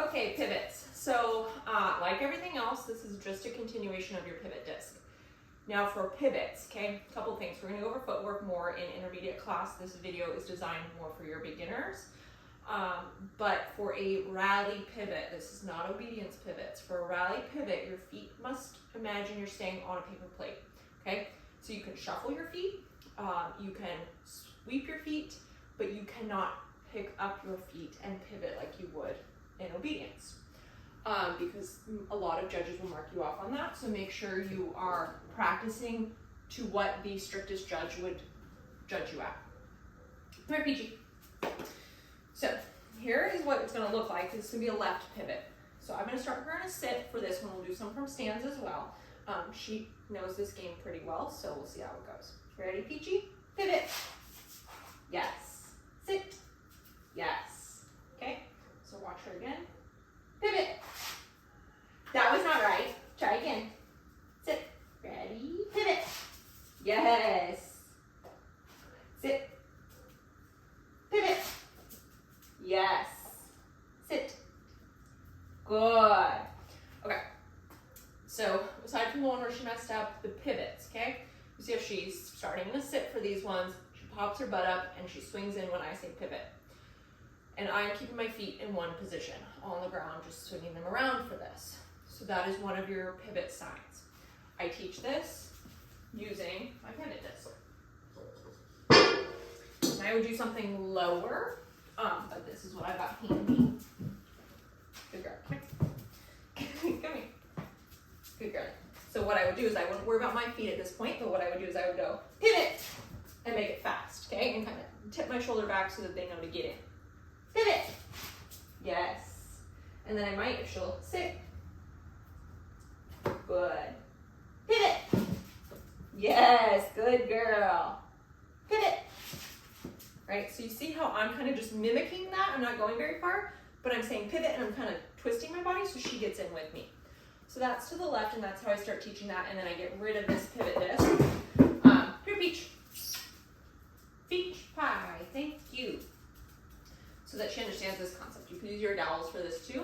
Okay, pivots. So like everything else, this is just a continuation of your pivot disc. Now for pivots, okay, a couple things. We're gonna go over footwork more in intermediate class. This video is designed more for your beginners. But for a rally pivot, this is not obedience pivots. For a rally pivot, your feet must imagine you're staying on a paper plate, okay? So you can shuffle your feet, you can sweep your feet, but you cannot pick up your feet and pivot like you would in obedience. Because a lot of judges will mark you off on that, so make sure you are practicing to what the strictest judge would judge you at. Come here, Peachy. So here is what it's going to look like. This is going to be a left pivot. So I'm going to start her in a sit for this one. We'll do some from stands as well. She knows this game pretty well, so we'll see how it goes. Ready, Peachy? Pivot. Yes. Sit. Yes. Okay, so watch her again. Pivot. That was not right. Try again. Sit. Ready? Pivot. Yes. Sit. Pivot. Yes. Sit. Good. Okay. So aside from the one where she messed up, the pivots, okay? You see if she's starting to sit for these ones, she pops her butt up and she swings in when I say pivot. And I'm keeping my feet in one position on the ground, just swinging them around for this. So that is one of your pivot signs. I teach this using my pivot disc. And I would do something lower, but this is what I got handy. Good girl, come here. Come here. Good girl. So what I would do is I wouldn't worry about my feet at this point, but what I would do is I would go pivot and make it fast, okay? And kind of tip my shoulder back so that they know to get in. Pivot. Yes. And then I might, if she'll sit. Good. Pivot. Yes, good girl. Pivot. Right, so you see how I'm kind of just mimicking that? I'm not going very far, but I'm saying pivot and I'm kind of twisting my body so she gets in with me. So that's to the left, and that's how I start teaching that, and then I get rid of this pivot disc. Here, Peach. Peach pie, thank you. So that she understands this concept. You can use your dowels for this too.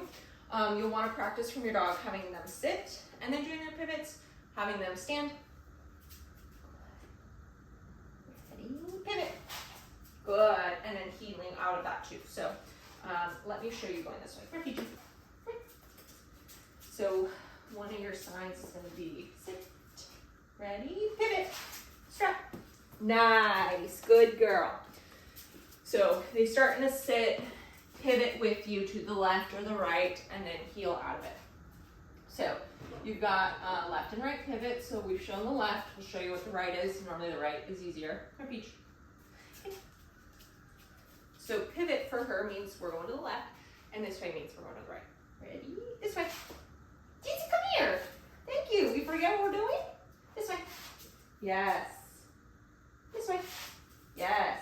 You'll want to practice from your dog having them sit and then doing their pivots, having them stand. Ready, pivot. Good, and then healing out of that too. So let me show you going this way. Here, Peachy. So one of your signs is going to be sit, ready, pivot, strap. Nice, good girl. So they start in a sit, pivot with you to the left or the right, and then heel out of it. So you've got left and right pivot. So we've shown the left. We'll show you what the right is. Normally the right is easier. Here, Peach. So pivot for her means we're going to the left, and this way means we're going to the right. Ready? This way. Daisy, come here. Thank you. We forget what we're doing? This way. Yes. This way. Yes.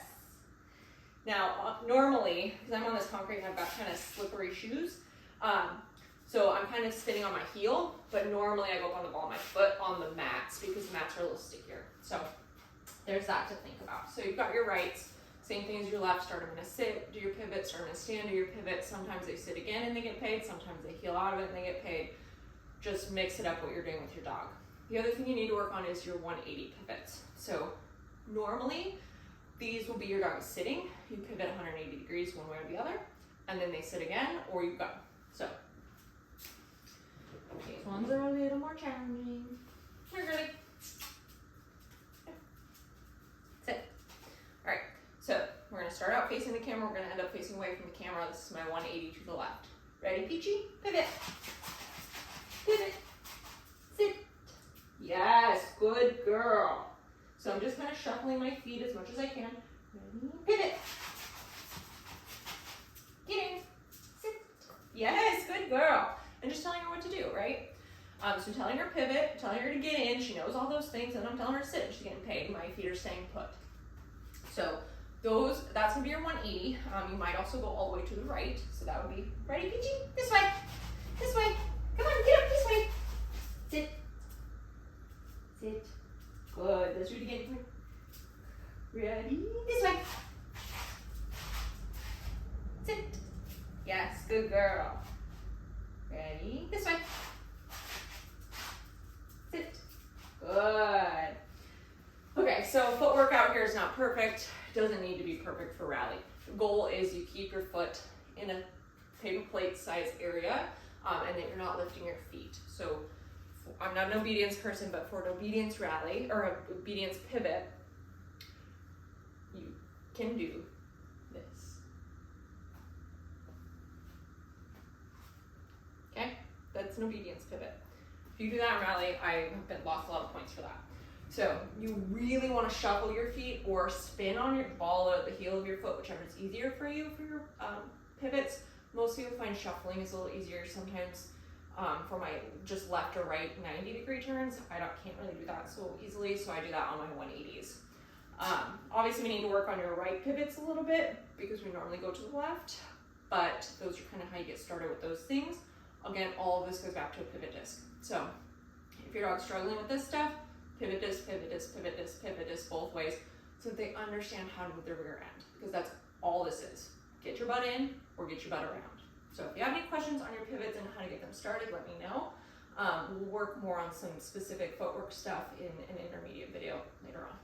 Now, normally, because I'm on this concrete and I've got kind of slippery shoes, so I'm kind of spinning on my heel, but normally I go up on the ball of my foot on the mats because the mats are a little stickier. So there's that to think about. So you've got your rights, same thing as your left, start them in a sit, do your pivot, start them in a stand, do your pivot. Sometimes they sit again and they get paid, sometimes they heel out of it and they get paid. Just mix it up what you're doing with your dog. The other thing you need to work on is your 180 pivots. So normally, these will be your dog sitting. You pivot 180 degrees one way or the other, and then they sit again, or you go. So these ones are a little more challenging. Here, girlie. Sit. All right, so we're gonna start out facing the camera. We're gonna end up facing away from the camera. This is my 180 to the left. Ready, Peachy? Pivot. Pivot. Sit. Yes, good girl. So I'm just kind of shuffling my feet as much as I can. Pivot. Get in. Sit. Yes, good girl. And just telling her what to do, right? So telling her pivot, telling her to get in. She knows all those things, and I'm telling her to sit. She's getting paid. My feet are staying put. So that's gonna be your 180. You might also go all the way to the right. So that would be, ready, Peachy? This way. This way. Come on, get up this way. Sit. Sit. Good. Let's do it again. Ready? This way. Sit. Yes, good girl. Ready? This way. Sit. Good. Okay, so footwork out here is not perfect. Doesn't need to be perfect for rally. The goal is you keep your foot in a paper plate size area, and that you're not lifting your feet. So I'm not an obedience person, but for an obedience rally or an obedience pivot, you can do this. Okay, that's an obedience pivot. If you do that in rally, I have lost a lot of points for that. So you really want to shuffle your feet or spin on your ball out the heel of your foot, whichever is easier for you for your pivots. Most people find shuffling is a little easier sometimes. For my just left or right 90-degree turns, I can't really do that so easily, so I do that on my 180s. Obviously we need to work on your right pivots a little bit because we normally go to the left, but those are kind of how you get started with those things. Again, all of this goes back to a pivot disc. So if your dog's struggling with this stuff, pivot disc, pivot disc, pivot disc, pivot disc both ways so that they understand how to move their rear end, because that's all this is. Get your butt in or get your butt around. So if you have any questions on your pivots and how to get them started, let me know. We'll work more on some specific footwork stuff in an intermediate video later on.